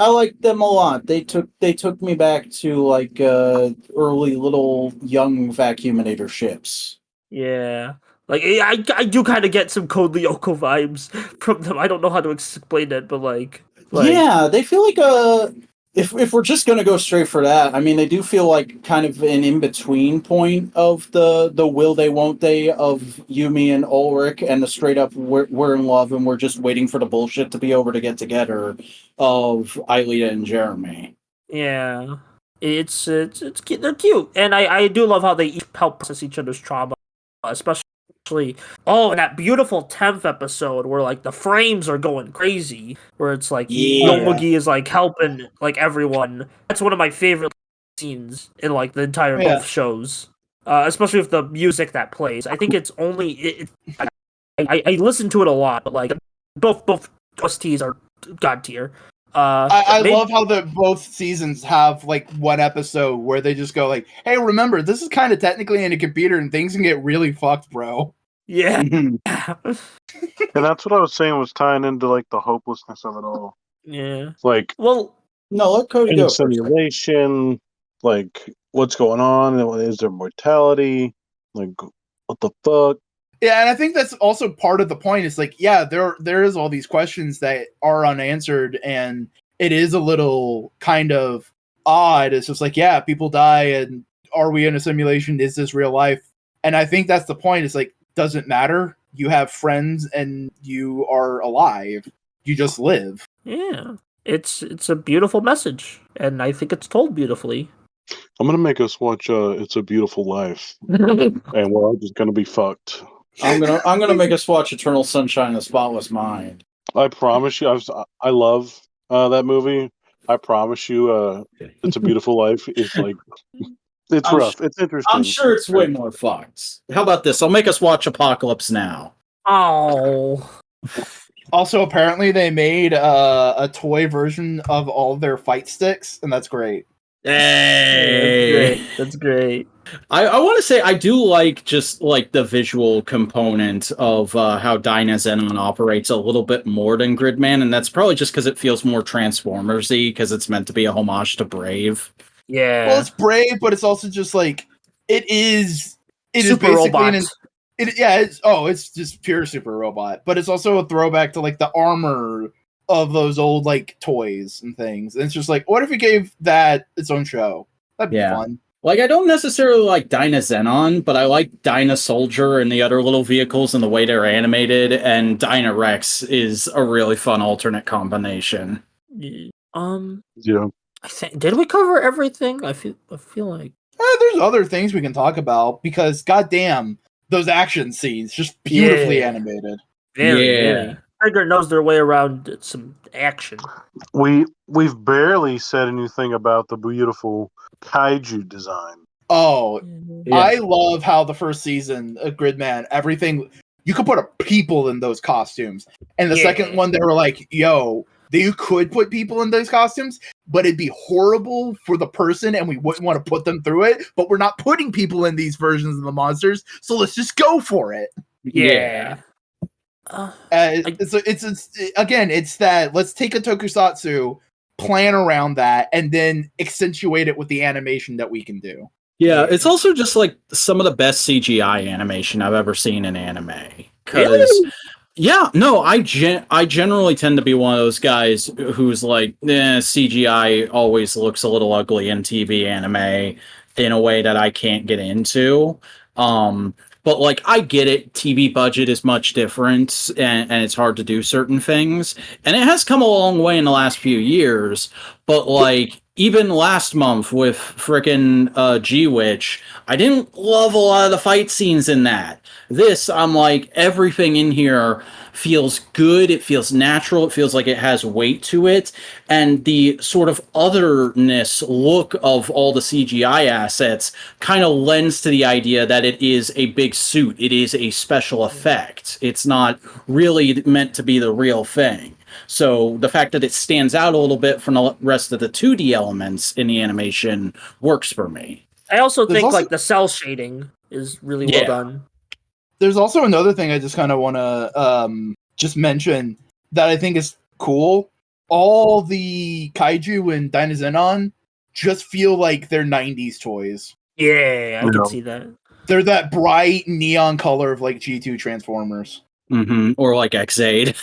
like them a lot. They took me back to like early little young vacuuminator ships. yeah. Like I do kind of get some Code Lyoko vibes from them. I don't know how to explain it, but like Yeah, they feel like if we're just gonna go straight for that, I mean they do feel like kind of an in-between point of the will they won't they of Yumi and Ulrich and the straight up we're in love and we're just waiting for the bullshit to be over to get together of Aelita and Jeremy. yeah. It's cute. They're cute, and I do love how they each help process each other's trauma, especially in that beautiful 10th episode where like the frames are going crazy, where it's like Yeah. Yomugi is like helping like everyone. That's one of my favorite scenes in like the entire Yeah. both shows, especially with the music that plays. I think it's only I listen to it a lot, but like both OSTs are god tier. I love how both seasons have like one episode where they just go like, "Hey, remember this is kind of technically in a computer and things can get really fucked, bro." Yeah. And that's what I was saying was tying into like the hopelessness of it all. Yeah. Like Well, No, let Cody in go the first. simulation, like what's going on? Is there mortality? Like what the fuck? Yeah, and I think that's also part of the point. It's like, yeah, there is all these questions that are unanswered, and it is a little kind of odd. It's just like, yeah, people die, and are we in a simulation? Is this real life? And I think that's the point. It's like, doesn't matter. You have friends, and you are alive. You just live. yeah. It's a beautiful message, and I think it's told beautifully. I'm gonna make us watch It's a Beautiful Life, and we're all just gonna be fucked. I'm gonna make us watch Eternal Sunshine of the Spotless Mind. I promise you, I love that movie. I promise you, It's a Beautiful Life is like it's I'm rough. It's interesting. I'm sure it's way more fucked. How about this? I'll make us watch Apocalypse Now. Oh. Also, apparently, they made a toy version of all their fight sticks, and that's great. Hey. That's great. I want to say I do like just like the visual component of how Dynazenon operates a little bit more than Gridman, and that's probably just because it feels more Transformers-y because it's meant to be a homage to Brave. Yeah. Well, it's brave, but it's also just like it is Super basically robots. it's just pure super robot, but it's also a throwback to like the armor of those old like toys and things. And it's just like, what if we gave that its own show? That'd be fun. Like, I don't necessarily like Dynazenon, but I like Dyna Soldier and the other little vehicles and the way they're animated, and Dyna Rex is a really fun alternate combination. Yeah. I think did we cover everything? I feel like There's other things we can talk about because goddamn, those action scenes just beautifully animated. very. Trigger knows their way around some action. We've barely said anything about the beautiful kaiju design. Oh, Yeah. I love how the first season of Gridman, everything you could put people in those costumes, and the second one they were like, "Yo, you could put people in those costumes, but it'd be horrible for the person, and we wouldn't want to put them through it. But we're not putting people in these versions of the monsters, so let's just go for it." Yeah. It's that let's take a tokusatsu, plan around that, and then accentuate it with the animation that we can do. Yeah, it's also just like some of the best CGI animation I've ever seen in anime. Really? Yeah, no, I generally tend to be one of those guys who's like, CGI always looks a little ugly in TV anime in a way that I can't get into. But like, I get it. TV budget is much different, and it's hard to do certain things. And it has come a long way in the last few years. But like, even last month with frickin' G-Witch, I didn't love a lot of the fight scenes in that. This, I'm like, everything in here feels good. It feels natural. It feels like it has weight to it. And the sort of otherness look of all the CGI assets kind of lends to the idea that it is a big suit. It is a special effect. It's not really meant to be the real thing. So the fact that it stands out a little bit from the rest of the 2D elements in the animation works for me. I also think like the cell shading is really well done. There's also another thing I just kind of want to just mention that I think is cool. All the kaiju and Dynazenon just feel like they're 90s toys. Yeah, I can see that. They're that bright neon color of like G2 Transformers. Mm-hmm. Or like X-Aid.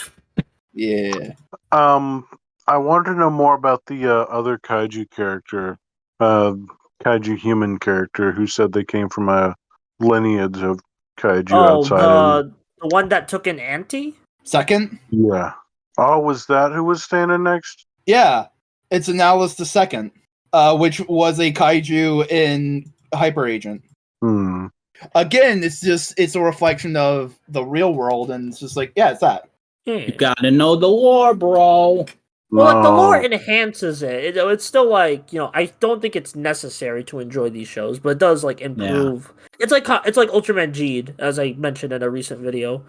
Yeah. I wanted to know more about the other kaiju character, kaiju human character, who said they came from a lineage of kaiju outside. The one that took an Auntie? Second? Yeah. Oh, was that who was standing next? Yeah. It's Analyst the Second, which was a kaiju in Hyper Agent. Again, it's a reflection of the real world, and it's just like, yeah, it's that. You gotta know the lore, bro. Well, the lore enhances it. It's still like, I don't think it's necessary to enjoy these shows, but it does like improve. Yeah. It's like Ultraman Geed, as I mentioned in a recent video.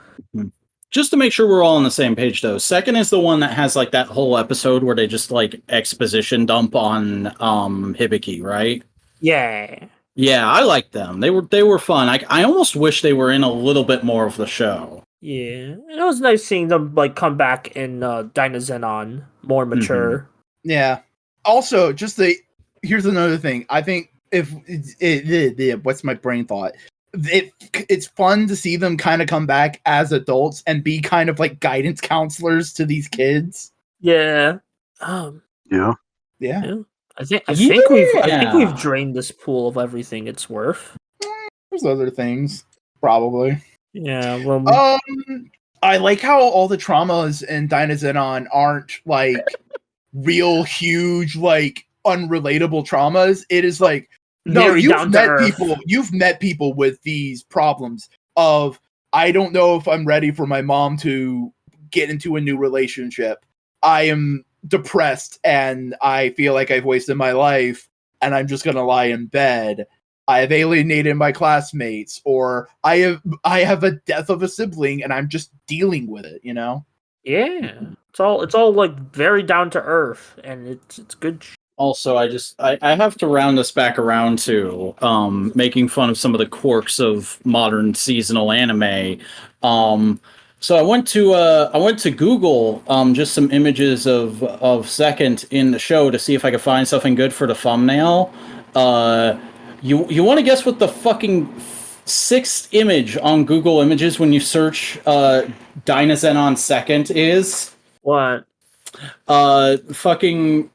Just to make sure we're all on the same page, though, second is the one that has like that whole episode where they just like exposition dump on Hibiki, right? Yeah. Yeah, I like them. They were fun. I almost wish they were in a little bit more of the show. Yeah, and it was nice seeing them like come back in Dynazenon, more mature. Mm-hmm. Yeah. Also, here's another thing. I think what's my brain thought? It's fun to see them kind of come back as adults and be kind of like guidance counselors to these kids. Yeah. Yeah. I think we've drained this pool of everything it's worth. There's other things, probably. Yeah, well, I like how all the traumas in Dynazenon aren't like real huge, like unrelatable traumas. It is like, no, you've met people with these problems of, I don't know if I'm ready for my mom to get into a new relationship. I am depressed and I feel like I've wasted my life and I'm just gonna lie in bed. I have alienated my classmates, or I have a death of a sibling and I'm just dealing with it, Yeah. It's all like very down to earth, and it's good. Also, I have to round this back around to making fun of some of the quirks of modern seasonal anime. So I went to Google just some images of Second in the show to see if I could find something good for the thumbnail. You want to guess what the fucking sixth image on Google Images when you search Dynazenon Second is? What? Fucking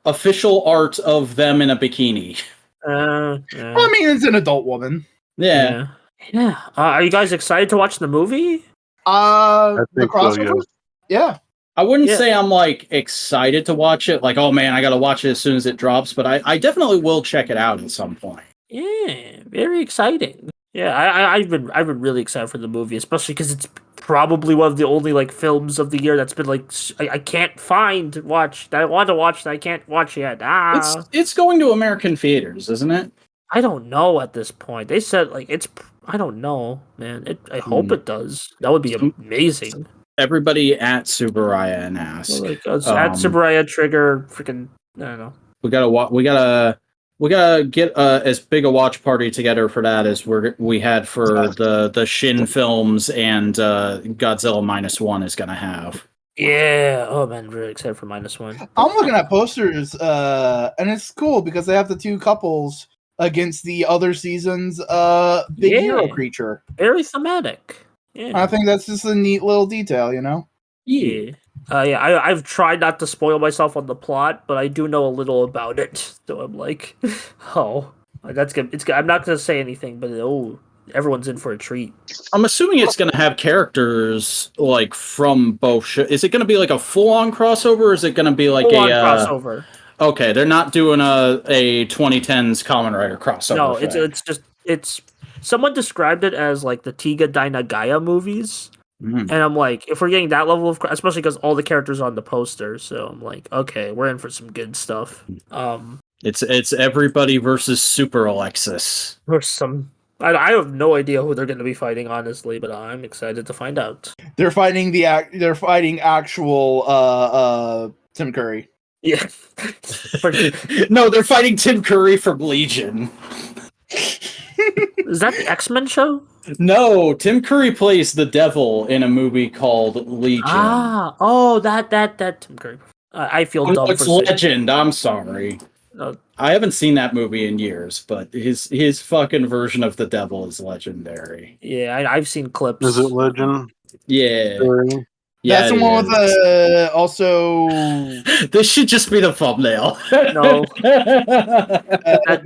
official art of them in a bikini. Yeah. I mean, it's an adult woman. Yeah. Yeah. Are you guys excited to watch the movie? The think so, crossover. Yeah. I wouldn't Yeah. say I'm like excited to watch it. Like, oh man, I gotta watch it as soon as it drops. But I definitely will check it out at some point. Yeah, very exciting. Yeah, I've been really excited for the movie, especially because it's probably one of the only like films of the year that's been like I can't find watch that I want to watch that I can't watch yet. It's going to American theaters, isn't it? I don't know at this point. They said like it's I don't know, man. I hope it does. That would be amazing. Everybody at Subaraya and ask. Like at Saburaya Trigger, freaking I don't know. We gotta get as big a watch party together for that as we had for the Shin films and Godzilla -1 is gonna have. Yeah. Oh man, really excited for -1. I'm looking at posters, and it's cool because they have the two couples against the other season's big hero creature. Very thematic. Yeah. I think that's just a neat little detail, you know? Yeah. I've tried not to spoil myself on the plot, but I do know a little about it. So I'm like, oh, that's good. It's good. I'm not going to say anything, but everyone's in for a treat. I'm assuming it's going to have characters like from both. Is it going to be like a full-on crossover, or is it going to be like full-on crossover? Okay, they're not doing a 2010s Kamen Rider crossover. No, it's someone described it as like the Tiga Dainagaya movies. And I'm like, if we're getting that level of, especially because all the characters are on the poster, so I'm like, okay, we're in for some good stuff. It's everybody versus Super Alexis. Or some, I have no idea who they're going to be fighting, honestly, but I'm excited to find out. They're fighting actual Tim Curry. Yeah. No, they're fighting Tim Curry from Legion. Is that the X-Men show? No, Tim Curry plays the devil in a movie called Legion. That Tim Curry. I feel dumb. It's Legend. I'm sorry. Oh. I haven't seen that movie in years, but his fucking version of the devil is legendary. Yeah, I've seen clips. Is it Legend? Yeah. Yeah, that's the one with also. This should just be the thumbnail. No.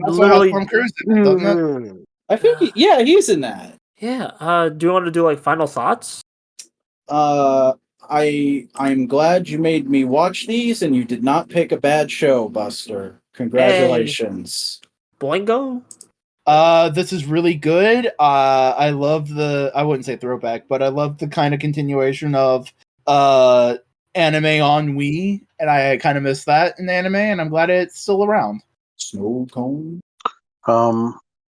Literally, Tom Cruise, doesn't it? I think he's in that. Yeah. Do you want to do like final thoughts? I'm glad you made me watch these, and you did not pick a bad show, Buster. Congratulations. Hey. Boingo? This is really good. I love I wouldn't say throwback, but I love the kind of continuation of anime on Wii, and I kind of miss that in anime, and I'm glad it's still around. Snow cone?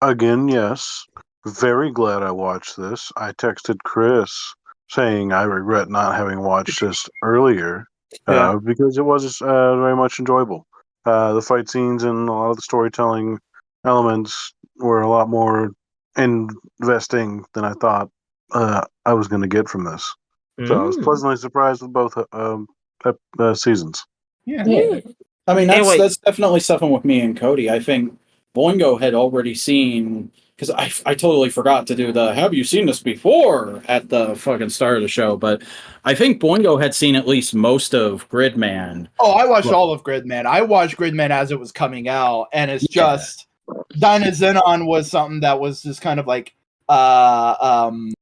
Again, yes. Very glad I watched this. I texted Chris saying I regret not having watched this earlier because it was very much enjoyable. The fight scenes and a lot of the storytelling elements were a lot more investing than I thought I was going to get from this. So I was pleasantly surprised with both seasons. Yeah. I mean, that's definitely something with me and Cody. I think Boingo had already seen, because I totally forgot to do the "Have you seen this before?" at the fucking start of the show, but I think Boingo had seen at least most of Gridman. Oh, I watched all of Gridman. I watched Gridman as it was coming out, and it's just Dynazenon was something that was just kind of like on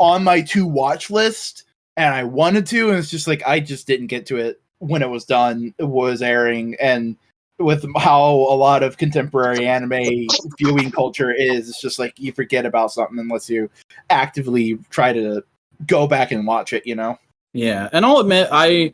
my to watch list, and I wanted to, and it's just like I just didn't get to it when it was done. It was airing, and with how a lot of contemporary anime viewing culture is, it's just like you forget about something unless you actively try to go back and watch it, you know? Yeah, and I'll admit, I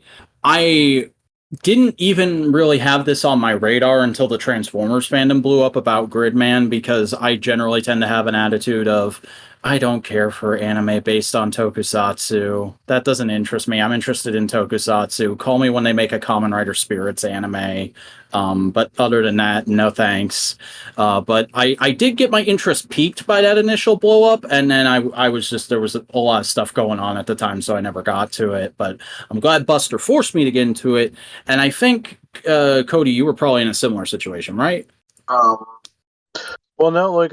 didn't even really have this on my radar until the Transformers fandom blew up about Gridman, because I generally tend to have an attitude of, I don't care for anime based on tokusatsu. That doesn't interest me. I'm interested in tokusatsu. Call me when they make a Kamen Rider Spirits anime. But other than that, no thanks. But I did get my interest piqued by that initial blow up, and then I was just, there was a lot of stuff going on at the time, so I never got to it. But I'm glad Buster forced me to get into it. And I think, Cody, you were probably in a similar situation, right? Well, no, like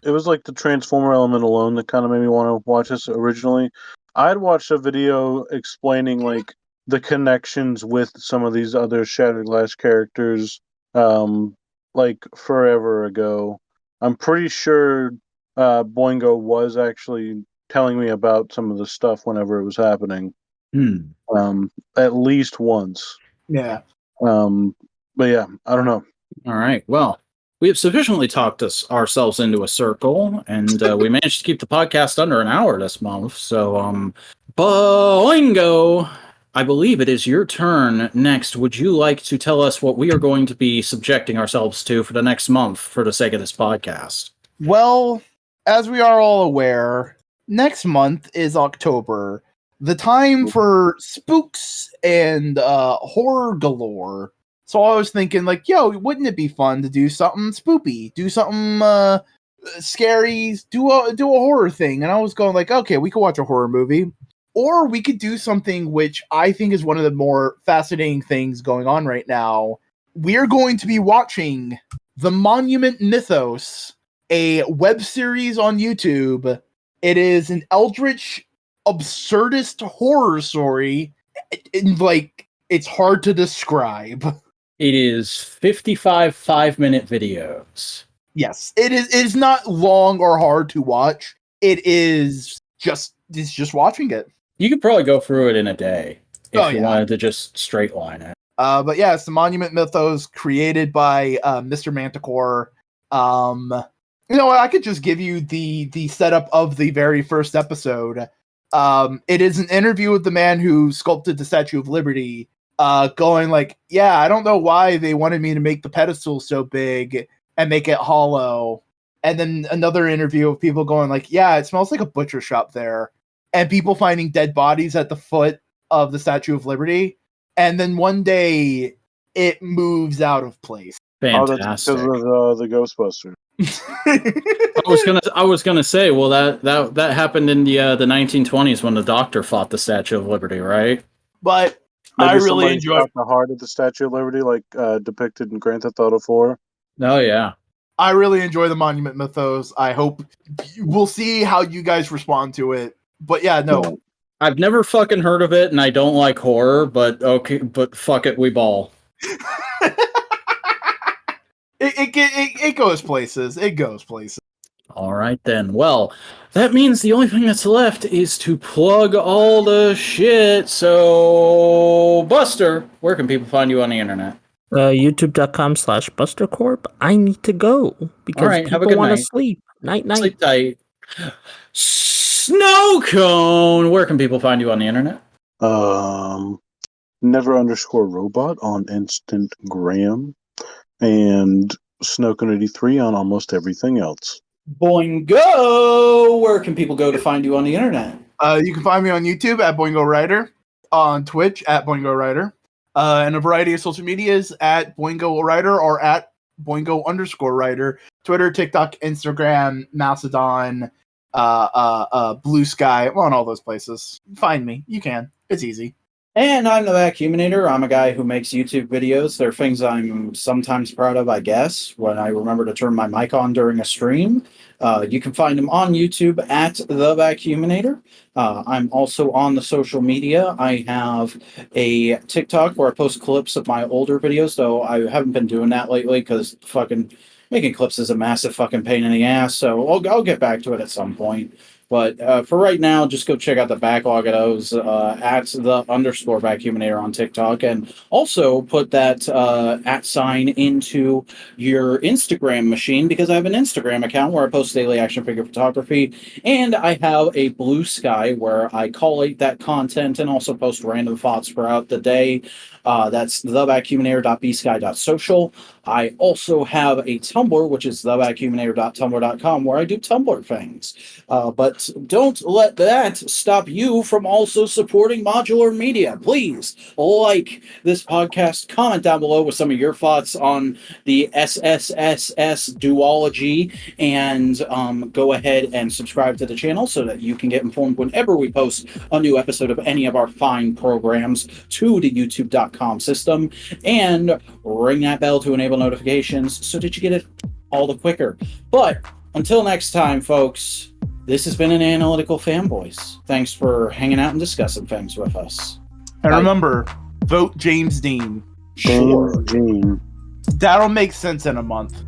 it was like the Transformer element alone that kind of made me want to watch this originally. I'd watched a video explaining like the connections with some of these other Shattered Glass characters, like forever ago. I'm pretty sure Boingo was actually telling me about some of the stuff whenever it was happening. At least once. Yeah. But yeah, I don't know. All right. Well, we have sufficiently talked ourselves into a circle, and we managed to keep the podcast under an hour this month. So, Boingo, I believe it is your turn next. Would you like to tell us what we are going to be subjecting ourselves to for the next month for the sake of this podcast? Well, as we are all aware, next month is October, the time for spooks and horror galore. So I was thinking, like, yo, wouldn't it be fun to do something spoopy, do something scary, do a horror thing? And I was going like, okay, we could watch a horror movie, or we could do something which I think is one of the more fascinating things going on right now. We're going to be watching The Monument Mythos, a web series on YouTube. It is an eldritch, absurdist horror story. It's hard to describe. It is 55 5-minute videos. Yes, it is. It is not long or hard to watch. It's just watching it. You could probably go through it in a day if you wanted to just straight line it. But yeah, it's the Monument Mythos created by Mr. Manticore. You know what? I could just give you the setup of the very first episode. It is an interview with the man who sculpted the Statue of Liberty. Going like, yeah, I don't know why they wanted me to make the pedestal so big and make it hollow. And then another interview of people going like, yeah, it smells like a butcher shop there. And people finding dead bodies at the foot of the Statue of Liberty. And then one day it moves out of place. Fantastic. Oh, that's because of the Ghostbusters. I was gonna say, well, that happened in the 1920s when the Doctor fought the Statue of Liberty, right? But Maybe I really enjoy the heart of the Statue of Liberty, like depicted in Grand Theft Auto 4. Oh yeah, I really enjoy the Monument Mythos. I hope we'll see how you guys respond to it. But yeah, no, I've never fucking heard of it, and I don't like horror. But okay, but fuck it, we ball. It goes places. It goes places. All right then. Well, that means the only thing that's left is to plug all the shit. So, Buster, where can people find you on the internet? YouTube.com/BusterCorp. I need to go because All right, have a people good want to night. sleep. Night. Sleep tight. Snowcone, where can people find you on the internet? Never_robot on Instagram, and Snowcone83 on almost everything else. Boingo, where can people go to find you on the internet? You can find me on YouTube at Boingo Writer, on Twitch at Boingo Writer, and a variety of social medias at Boingo Writer or at Boingo_Writer. Twitter, TikTok, Instagram, Mastodon, Bluesky. I'm on all those places. Find me. You can. It's easy. And I'm the Vacuuminator. I'm a guy who makes YouTube videos. There are things I'm sometimes proud of, I guess, when I remember to turn my mic on during a stream. You can find them on YouTube at The Vacuuminator. I'm also on the social media. I have a TikTok where I post clips of my older videos, though I haven't been doing that lately because fucking making clips is a massive fucking pain in the ass. So I'll get back to it at some point. But for right now, just go check out the backlog of those at @the_vacuuminator on TikTok, and also put that @ into your Instagram machine, because I have an Instagram account where I post daily action figure photography, and I have a Bluesky where I collate that content and also post random thoughts throughout the day. That's thevacuuminator.bsky.social. I also have a Tumblr, which is thevacuuminator.tumblr.com, where I do Tumblr things. But don't let that stop you from also supporting Modular Media. Please like this podcast, comment down below with some of your thoughts on the SSSS duology, and go ahead and subscribe to the channel so that you can get informed whenever we post a new episode of any of our fine programs to the youtube.com system, and ring that bell to enable notifications so that you get it all the quicker. But until next time, folks, this has been an Analytical Fanboys. Thanks for hanging out and discussing things with us. And remember, vote James Dean. Sure. Gene. That'll make sense in a month.